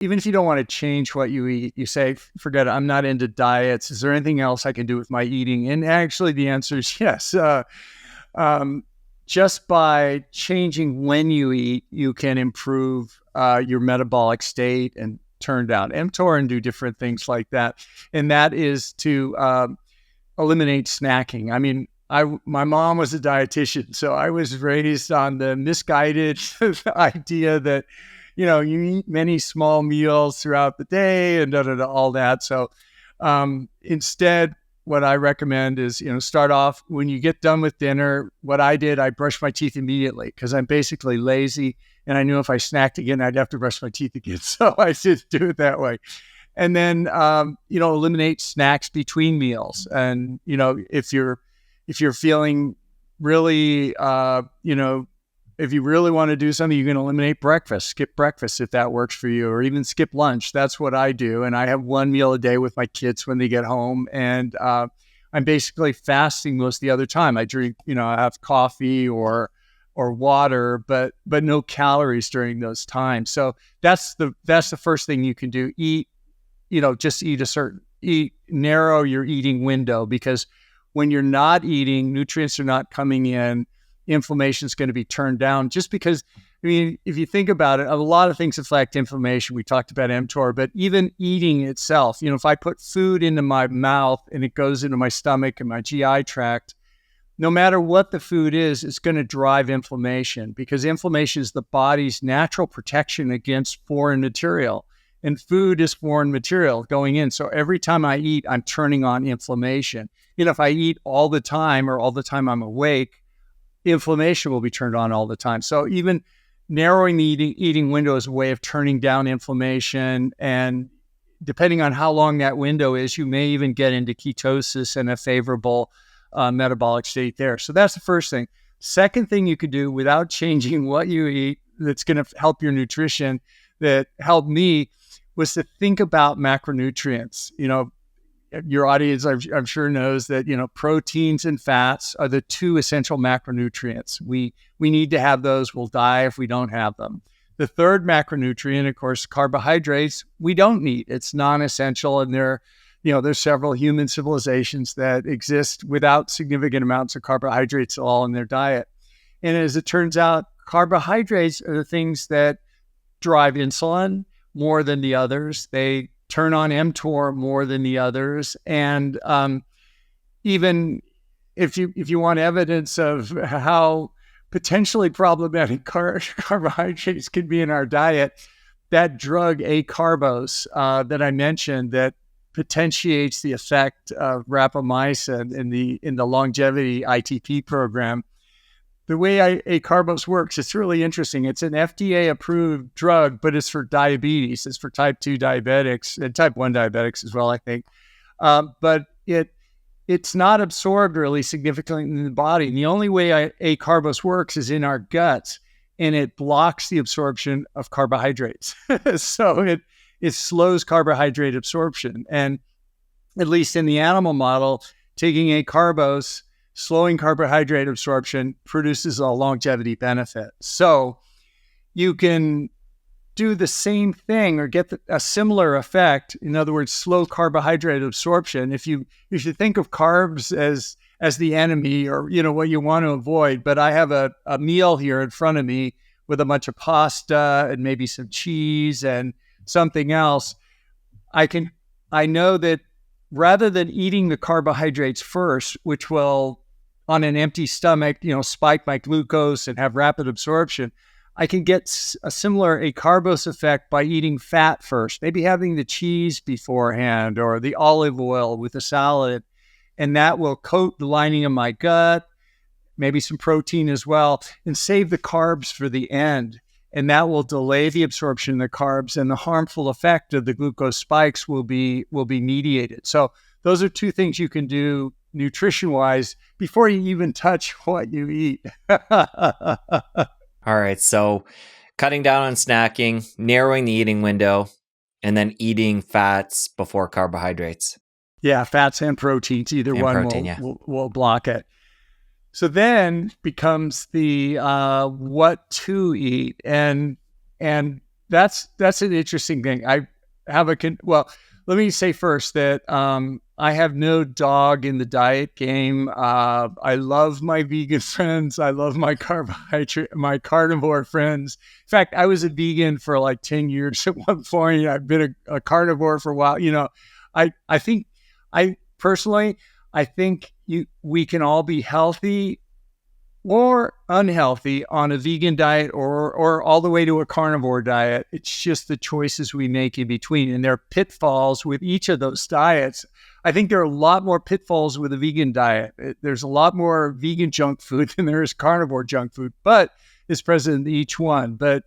even if you don't want to change what you eat, you say, forget it, I'm not into diets. Is there anything else I can do with my eating? And actually the answer is yes. Just by changing when you eat, you can improve your metabolic state and turn down mTOR and do different things like that. And that is to eliminate snacking. I mean, my mom was a dietitian, so I was raised on the misguided idea that, you eat many small meals throughout the day and all that. So instead, what I recommend is, start off when you get done with dinner. What I did, I brushed my teeth immediately because I'm basically lazy. And I knew if I snacked again, I'd have to brush my teeth again. So I just do it that way. And then, eliminate snacks between meals. And, if you're feeling really, if you really want to do something, you can eliminate breakfast, skip breakfast if that works for you, or even skip lunch. That's what I do. And I have one meal a day with my kids when they get home. And I'm basically fasting most of the other time. I drink, I have coffee or water, but no calories during those times. So that's the first thing you can do. Eat, just narrow your eating window, because when you're not eating, nutrients are not coming in, inflammation is going to be turned down. Just because, if you think about it, a lot of things affect inflammation. We talked about mTOR, but even eating itself, if I put food into my mouth and it goes into my stomach and my GI tract, no matter what the food is, it's going to drive inflammation, because inflammation is the body's natural protection against foreign material. And food is foreign material going in. So every time I eat, I'm turning on inflammation. If I eat all the time or all the time I'm awake, inflammation will be turned on all the time. So even narrowing the eating window is a way of turning down inflammation. And depending on how long that window is, you may even get into ketosis and a favorable metabolic state there. So that's the first thing. Second thing you could do without changing what you eat that's going to help your nutrition, that helped me, was to think about macronutrients. Your audience, I'm sure, knows that, proteins and fats are the two essential macronutrients. We need to have those. We'll die if we don't have them. The third macronutrient, of course, carbohydrates, we don't need. It's non-essential, and there's several human civilizations that exist without significant amounts of carbohydrates at all in their diet. And as it turns out, carbohydrates are the things that drive insulin more than the others. They turn on mTOR more than the others. And even if you want evidence of how potentially problematic carbohydrates can be in our diet, that drug acarbose that I mentioned, that potentiates the effect of rapamycin in the longevity ITP program. The way acarbose works, it's really interesting. It's an FDA-approved drug, but it's for diabetes. It's for type 2 diabetics and type 1 diabetics as well, I think. But it's not absorbed really significantly in the body. And the only way acarbose works is in our guts, and it blocks the absorption of carbohydrates. So it slows carbohydrate absorption. And at least in the animal model, taking acarbose, slowing carbohydrate absorption, produces a longevity benefit. So you can do the same thing or get a similar effect. In other words, slow carbohydrate absorption. If you think of carbs as the enemy, or what you want to avoid, but I have a meal here in front of me with a bunch of pasta and maybe some cheese and something else, I know that rather than eating the carbohydrates first, which will, on an empty stomach, spike my glucose and have rapid absorption, I can get a similar acarbose effect by eating fat first, maybe having the cheese beforehand or the olive oil with the salad, and that will coat the lining of my gut, maybe some protein as well, and save the carbs for the end. And that will delay the absorption of the carbs, and the harmful effect of the glucose spikes will be mediated. So those are two things you can do nutrition-wise before you even touch what you eat. All right. So cutting down on snacking, narrowing the eating window, and then eating fats before carbohydrates. Yeah, fats and proteins. Either and one protein, will block it. So then becomes the what to eat. And that's an interesting thing. I have well, let me say first that I have no dog in the diet game. I love my vegan friends. I love my carnivore friends. In fact, I was a vegan for like 10 years at one point. I've been a carnivore for a while. I think I personally, I think we can all be healthy or unhealthy on a vegan diet or all the way to a carnivore diet. It's just the choices we make in between. And there are pitfalls with each of those diets. I think there are a lot more pitfalls with a vegan diet. There's a lot more vegan junk food than there is carnivore junk food, but it's present in each one. But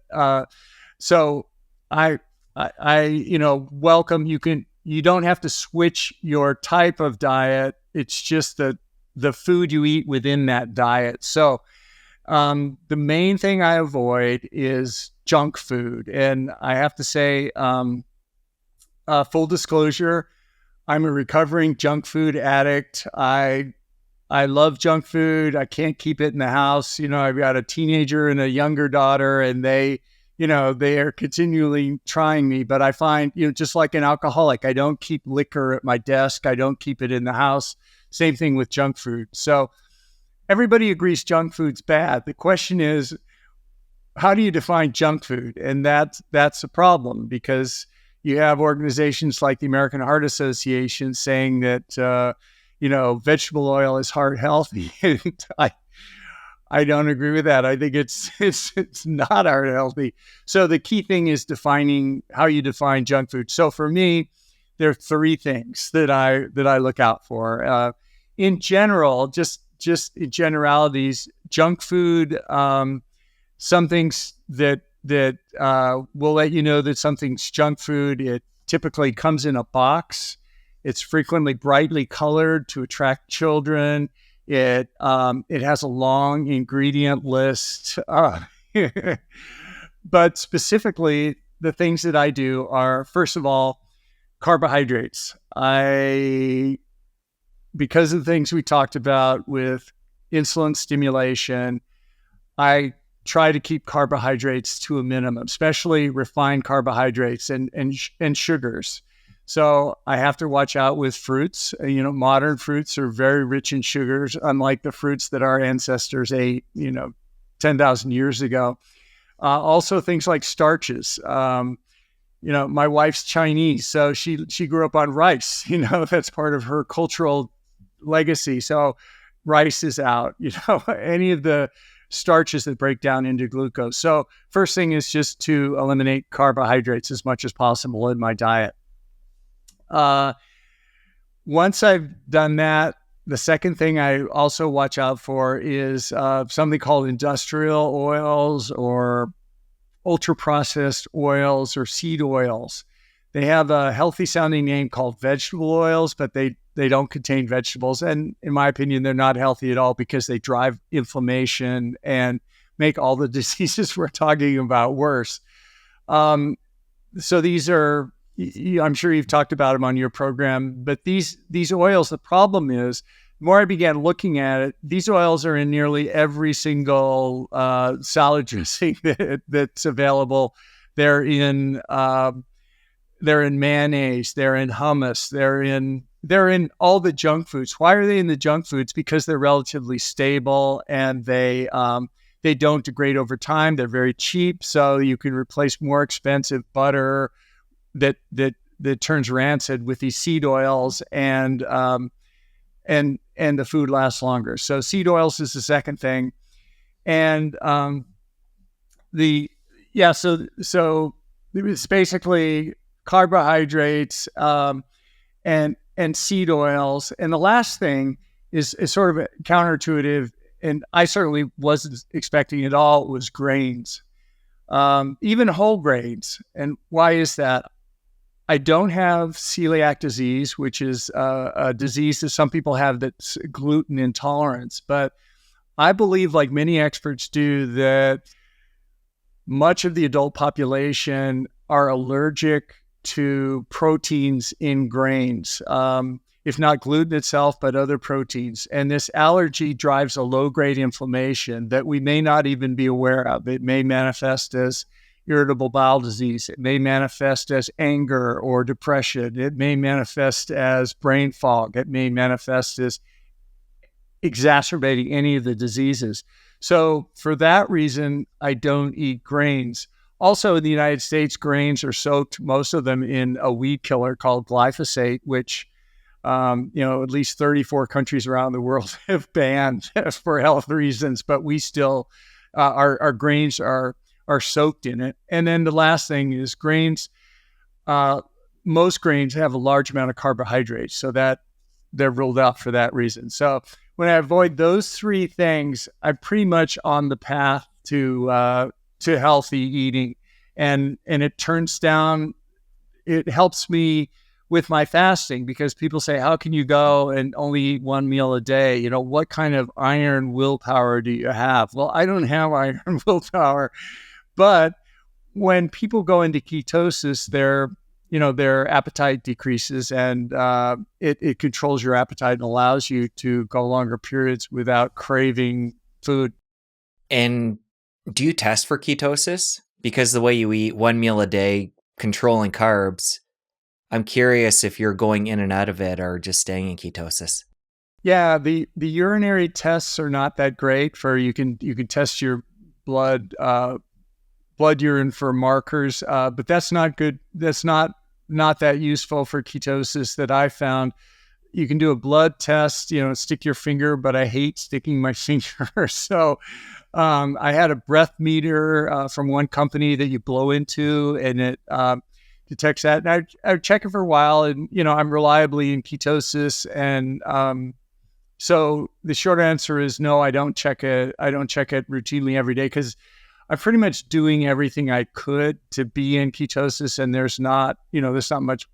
so I welcome. You don't have to switch your type of diet. It's just the food you eat within that diet. So the main thing I avoid is junk food. And I have to say, full disclosure, I'm a recovering junk food addict. I love junk food. I can't keep it in the house. I've got a teenager and a younger daughter, and they are continually trying me. But I find, just like an alcoholic, I don't keep liquor at my desk. I don't keep it in the house. Same thing with junk food. So everybody agrees junk food's bad. The question is, how do you define junk food? And that's a problem, because you have organizations like the American Heart Association saying that, vegetable oil is heart healthy. And I don't agree with that. I think it's not heart healthy. So the key thing is defining how you define junk food. So for me, there are three things that I look out for. In general, just in generalities, junk food, some things that will let you know that something's junk food. It typically comes in a box. It's frequently brightly colored to attract children. It has a long ingredient list. But specifically, the things that I do are, first of all, carbohydrates. Because of the things we talked about with insulin stimulation, I try to keep carbohydrates to a minimum, especially refined carbohydrates and sugars. So I have to watch out with fruits. Modern fruits are very rich in sugars, unlike the fruits that our ancestors ate, 10,000 years ago. Also things like starches. My wife's Chinese, so she grew up on rice. That's part of her cultural legacy. So rice is out. Any of the starches that break down into glucose. So first thing is just to eliminate carbohydrates as much as possible in my diet. Once I've done that, the second thing I also watch out for is something called industrial oils or ultra-processed oils or seed oils. They have a healthy sounding name called vegetable oils, but they don't contain vegetables. And in my opinion, they're not healthy at all, because they drive inflammation and make all the diseases we're talking about worse. So these are, I'm sure you've talked about them on your program, but these oils, the problem is, the more I began looking at it, these oils are in nearly every single salad dressing that's available. They're in mayonnaise, they're in hummus, they're in all the junk foods. Why are they in the junk foods? Because they're relatively stable and they don't degrade over time. They're very cheap, so you can replace more expensive butter that turns rancid with these seed oils, and the food lasts longer. So seed oils is the second thing, and so it's basically carbohydrates and seed oils. And the last thing is sort of counterintuitive, and I certainly wasn't expecting it all, was grains, even whole grains. And why is that? I don't have celiac disease, which is a disease that some people have that's gluten intolerance. But I believe, like many experts do, that much of the adult population are allergic to proteins in grains, if not gluten itself, but other proteins. And this allergy drives a low-grade inflammation that we may not even be aware of. It may manifest as irritable bowel disease. It may manifest as anger or depression. It may manifest as brain fog. It may manifest as exacerbating any of the diseases. So for that reason, I don't eat grains. Also in the United States, grains are soaked, most of them, in a weed killer called glyphosate, which at least 34 countries around the world have banned for health reasons, but we still, our grains are soaked in it. And then the last thing is grains, most grains have a large amount of carbohydrates, so that they're ruled out for that reason. So when I avoid those three things, I'm pretty much on the path to healthy eating. And it helps me with my fasting, because people say, how can you go and only eat one meal a day? What kind of iron willpower do you have? Well, I don't have iron willpower, but when people go into ketosis, their appetite decreases, and it controls your appetite and allows you to go longer periods without craving food. And do you test for ketosis? Because the way you eat one meal a day, controlling carbs, I'm curious if you're going in and out of it or just staying in ketosis. Yeah, the urinary tests are not that great. You can test your blood urine for markers, but that's not good. That's not that useful for ketosis that I found. You can do a blood test, stick your finger, but I hate sticking my finger. So I had a breath meter from one company that you blow into, and it detects that. And I would check it for a while, and I'm reliably in ketosis. And so the short answer is no, I don't check it. I don't check it routinely every day, because I'm pretty much doing everything I could to be in ketosis, and there's not much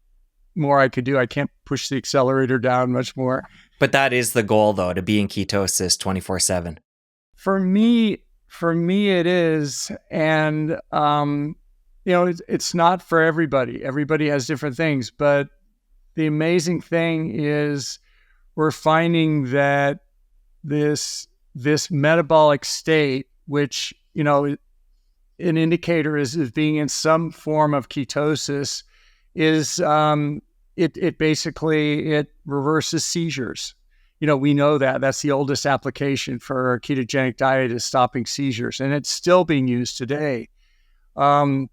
more I could do. I can't push the accelerator down much more. But that is the goal, though, to be in ketosis 24/7. For me, it is, and it's not for everybody. Everybody has different things, but the amazing thing is we're finding that this metabolic state, which an indicator is being in some form of ketosis, is it basically reverses seizures. We know that's the oldest application for a ketogenic diet, is stopping seizures, and it's still being used today. Putting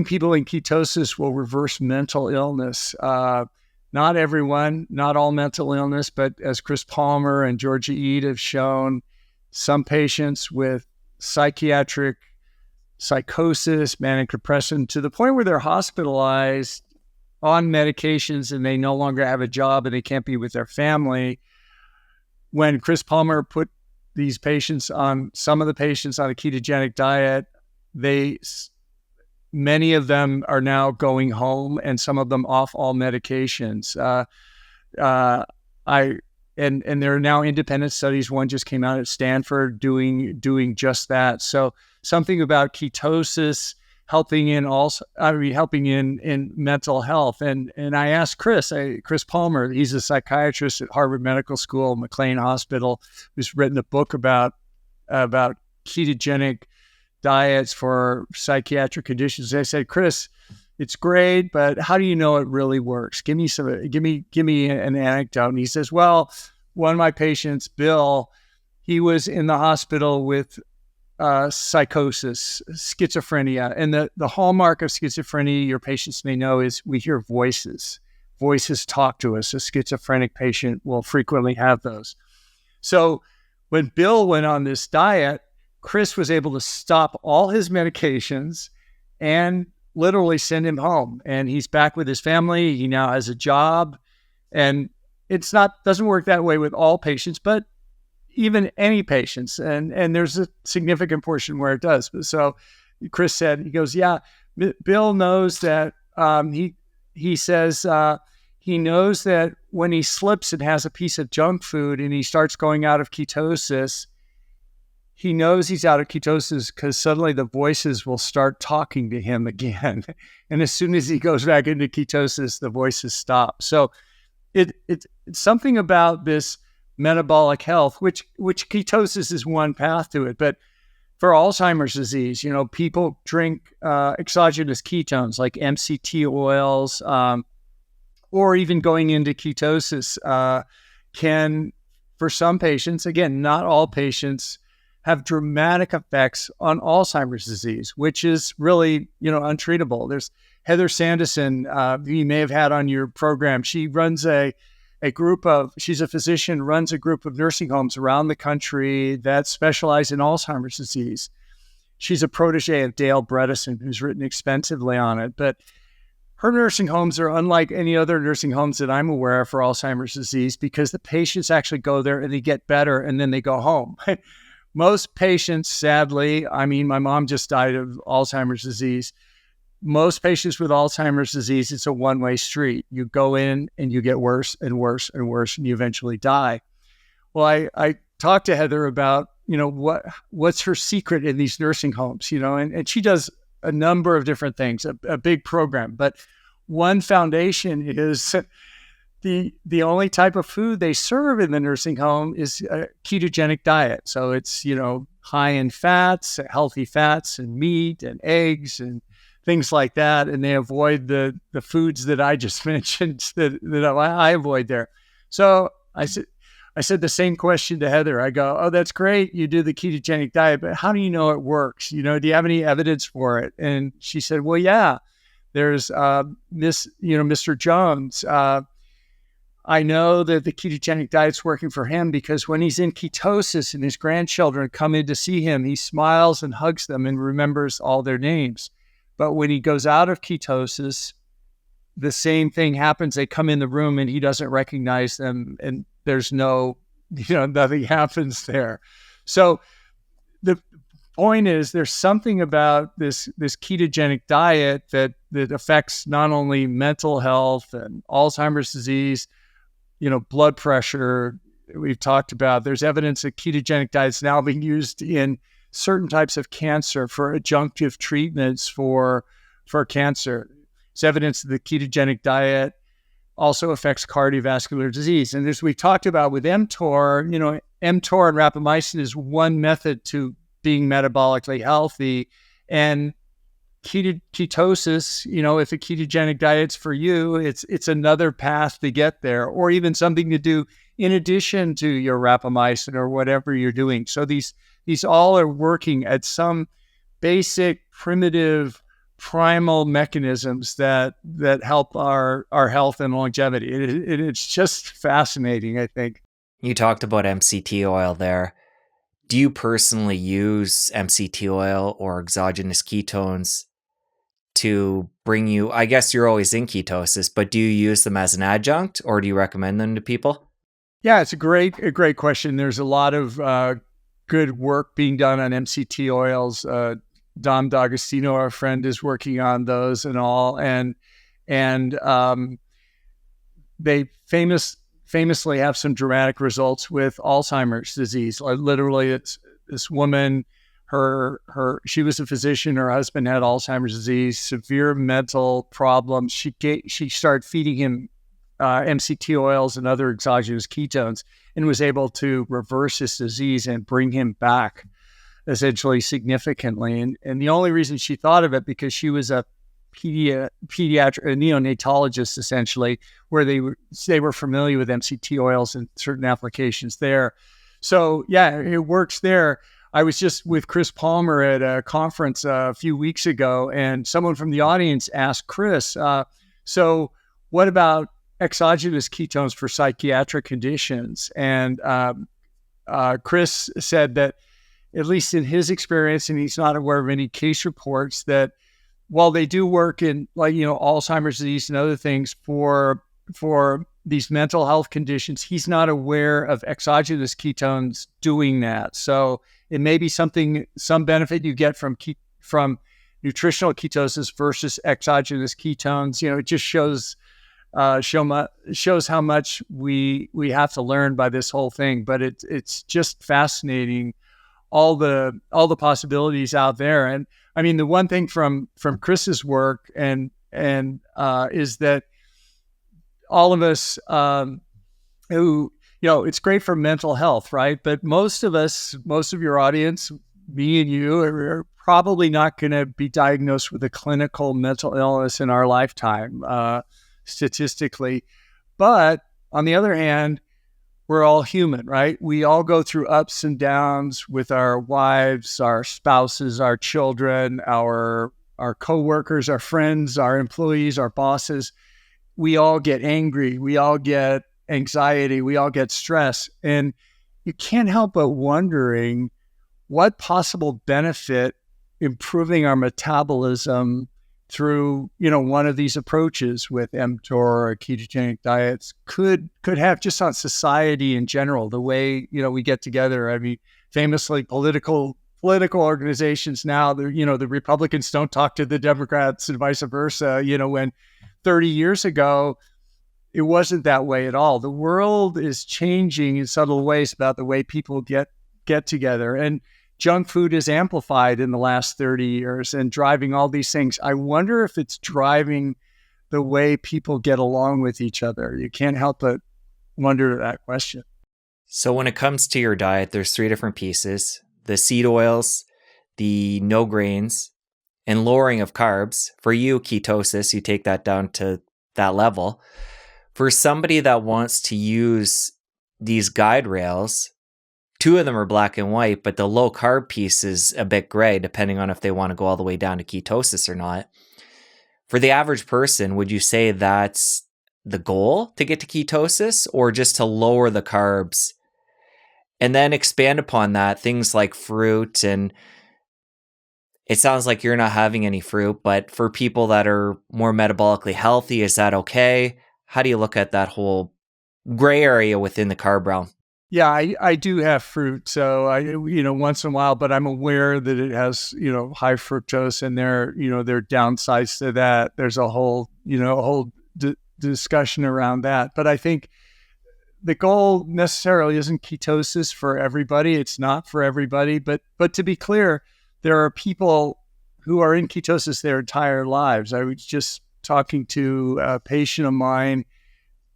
people in ketosis will reverse mental illness. Not everyone, not all mental illness, but as Chris Palmer and Georgia Eade have shown, some patients with psychiatric psychosis, manic depression, to the point where they're hospitalized on medications and they no longer have a job and they can't be with their family. When Chris Palmer put some of the patients on a ketogenic diet, many of them are now going home, and some of them off all medications. And there are now independent studies. One just came out at Stanford doing just that. So something about ketosis helping in mental health. And I asked Chris Palmer, he's a psychiatrist at Harvard Medical School, McLean Hospital, who's written a book about ketogenic diets for psychiatric conditions. I said, Chris, it's great, but how do you know it really works? Give me an anecdote. And he says, well, one of my patients, Bill, he was in the hospital with psychosis, schizophrenia. And the hallmark of schizophrenia, your patients may know, is we hear voices. Voices talk to us. A schizophrenic patient will frequently have those. So when Bill went on this diet, Chris was able to stop all his medications and literally send him home. And he's back with his family. He now has a job. And doesn't work that way with all patients, but even any patients. And there's a significant portion where it does. So Chris said, he goes, yeah, Bill knows that, he says, he knows that when he slips and has a piece of junk food and he starts going out of ketosis, he knows he's out of ketosis because suddenly the voices will start talking to him again. And as soon as he goes back into ketosis, the voices stop. So it's something about this metabolic health, which ketosis is one path to it. But for Alzheimer's disease, people drink exogenous ketones like MCT oils, or even going into ketosis can, for some patients, again, not all patients, have dramatic effects on Alzheimer's disease, which is really, untreatable. There's Heather Sanderson, you may have had on your program. She runs she's a physician, runs a group of nursing homes around the country that specialize in Alzheimer's disease. She's a protege of Dale Bredesen, who's written extensively on it. But her nursing homes are unlike any other nursing homes that I'm aware of for Alzheimer's disease, because the patients actually go there and they get better and then they go home. Most patients, sadly, my mom just died of Alzheimer's disease. Most patients with Alzheimer's disease, it's a one-way street. You go in and you get worse and worse and worse, and you eventually die. Well, I talked to Heather about, what's her secret in these nursing homes, and she does a number of different things, a big program. But one foundation is the only type of food they serve in the nursing home is a ketogenic diet. So it's, high in fats, healthy fats and meat and eggs and things like that. And they avoid the foods that I just mentioned that I avoid there. So I said the same question to Heather. I go, oh, that's great. You do the ketogenic diet, but how do you know it works? Do you have any evidence for it? And she said, well, yeah, there's Mr. Jones. I know that the ketogenic diet's working for him because when he's in ketosis and his grandchildren come in to see him, he smiles and hugs them and remembers all their names. But when he goes out of ketosis, the same thing happens. They come in the room and he doesn't recognize them, and there's nothing happens there. So the point is, there's something about this ketogenic diet that affects not only mental health and Alzheimer's disease, blood pressure. We've talked about, there's evidence that ketogenic diets now being used in certain types of cancer for adjunctive treatments for cancer. There's evidence that the ketogenic diet also affects cardiovascular disease. And as we talked about with mTOR, mTOR and rapamycin is one method to being metabolically healthy. And ketosis, if a ketogenic diet's for you, it's another path to get there, or even something to do in addition to your rapamycin or whatever you're doing. So these all are working at some basic, primitive, primal mechanisms that help our health and longevity. It's just fascinating, I think. You talked about MCT oil there. Do you personally use MCT oil or exogenous ketones to bring you, I guess you're always in ketosis, but do you use them as an adjunct or do you recommend them to people? Yeah, it's a great question. There's a lot of good work being done on MCT oils. Dom D'Agostino, our friend, is working on those and all. And they famously have some dramatic results with Alzheimer's disease. Literally, it's this woman, she was a physician, her husband had Alzheimer's disease, severe mental problems. She started feeding him MCT oils and other exogenous ketones and was able to reverse his disease and bring him back essentially significantly. And the only reason she thought of it, because she was a neonatologist, essentially, where they were familiar with MCT oils and certain applications there. So yeah, it works there. I was just with Chris Palmer at a conference a few weeks ago, and someone from the audience asked Chris, so what about exogenous ketones for psychiatric conditions? And Chris said that, at least in his experience, and he's not aware of any case reports, that while they do work in Alzheimer's disease and other things for these mental health conditions, he's not aware of exogenous ketones doing that. So it may be some benefit you get from nutritional ketosis versus exogenous ketones. It just shows how much we have to learn by this whole thing. But it's just fascinating, all the possibilities out there. And I mean, the one thing from Chris's work and is that all of us who, it's great for mental health, right? But most of your audience, me and you are probably not going to be diagnosed with a clinical mental illness in our lifetime, statistically. But on the other hand, we're all human, right? We all go through ups and downs with our wives, our spouses, our children, our coworkers, our friends, our employees, our bosses. We all get angry. We all get anxiety. We all get stress. And you can't help but wondering what possible benefit improving our metabolism through, one of these approaches with mTOR or ketogenic diets could have just on society in general, the way, we get together. I mean, famously political organizations now, the Republicans don't talk to the Democrats and vice versa, when 30 years ago, it wasn't that way at all. The world is changing in subtle ways about the way people get together. And junk food is amplified in the last 30 years and driving all these things. I wonder if it's driving the way people get along with each other. You can't help but wonder that question. So when it comes to your diet, there's 3 different pieces: the seed oils, the no grains, and lowering of carbs. For you, ketosis, you take that down to that level. For somebody that wants to use these guide rails, 2 of them are black and white, but the low carb piece is a bit gray, depending on if they want to go all the way down to ketosis or not. For the average person, would you say that's the goal to get to ketosis, or just to lower the carbs? And then expand upon that, things like fruit. And it sounds like you're not having any fruit, but for people that are more metabolically healthy, is that okay? How do you look at that whole gray area within the carb realm? Yeah, I do have fruit. So once in a while, but I'm aware that it has, high fructose, and there are downsides to that. There's a whole discussion around that. But I think the goal necessarily isn't ketosis for everybody. It's not for everybody. But to be clear, there are people who are in ketosis their entire lives. I was just talking to a patient of mine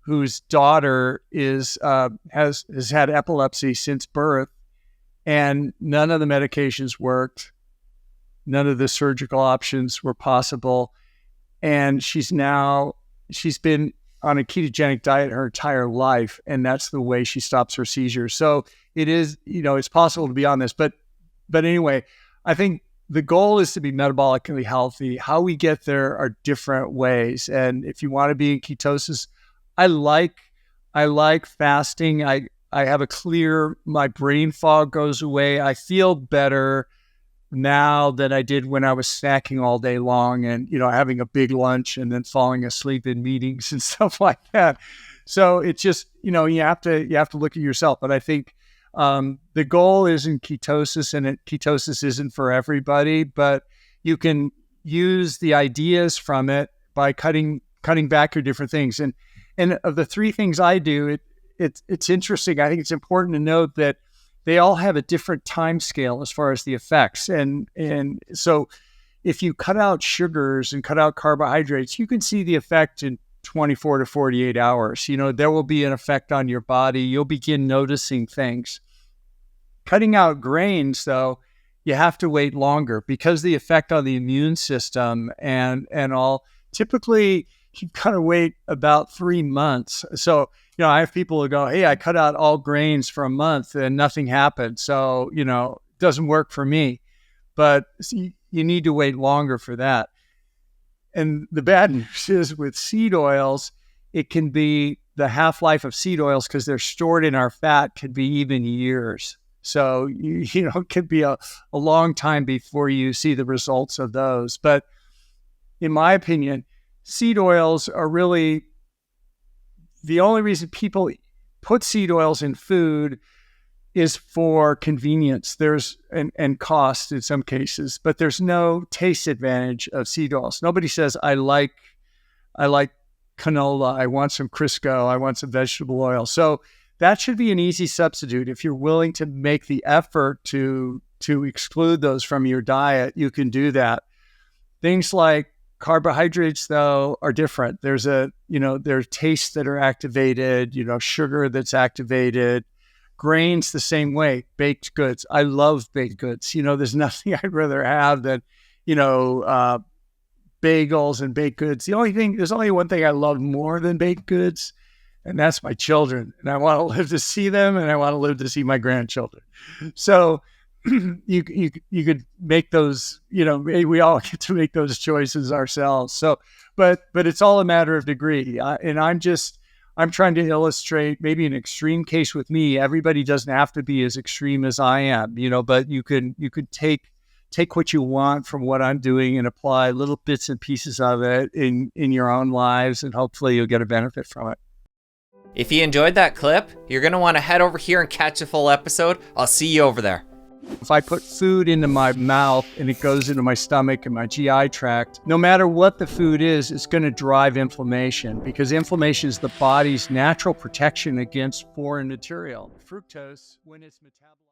whose daughter has had epilepsy since birth, and none of the medications worked. None of the surgical options were possible. And she's been on a ketogenic diet her entire life, and that's the way she stops her seizures. So it is, it's possible to be on this. But anyway, I think the goal is to be metabolically healthy. How we get there are different ways. And if you want to be in ketosis, I like fasting. I have my brain fog goes away. I feel better now than I did when I was snacking all day long and, having a big lunch and then falling asleep in meetings and stuff like that. So it's just, you have to look at yourself. But I think the goal isn't ketosis, and ketosis isn't for everybody, but you can use the ideas from it by cutting back your different things. And of the 3 things I do, it's interesting. I think it's important to note that they all have a different time scale as far as the effects. And so if you cut out sugars and cut out carbohydrates, you can see the effect in 24 to 48 hours. There will be an effect on your body. You'll begin noticing things. Cutting out grains, though, you have to wait longer because the effect on the immune system and all, typically you kind of wait about 3 months. So, I have people who go, hey, I cut out all grains for a month and nothing happened. So, it doesn't work for me. But you need to wait longer for that. And the bad news is with seed oils, it can be the half-life of seed oils, because they're stored in our fat, could be even years. So, it could be a long time before you see the results of those. But in my opinion, seed oils are really the only reason people put seed oils in food is for convenience. And cost in some cases, but there's no taste advantage of seed oils. Nobody says, I like canola. I want some Crisco. I want some vegetable oil. So that should be an easy substitute. If you're willing to make the effort to exclude those from your diet, you can do that. Things like carbohydrates, though, are different. There are tastes that are activated, sugar that's activated. Grains the same way. Baked goods. I love baked goods. There's nothing I'd rather have than, bagels and baked goods. There's only one thing I love more than baked goods, and that's my children. And I want to live to see them, and I want to live to see my grandchildren. So you could make those, we all get to make those choices ourselves. So, but it's all a matter of degree. And I'm trying to illustrate maybe an extreme case with me. Everybody doesn't have to be as extreme as I am, but you could take what you want from what I'm doing and apply little bits and pieces of it in your own lives, and hopefully you'll get a benefit from it. If you enjoyed that clip, you're going to want to head over here and catch a full episode. I'll see you over there. If I put food into my mouth and it goes into my stomach and my GI tract, no matter what the food is, it's going to drive inflammation, because inflammation is the body's natural protection against foreign material. Fructose, when it's metabolized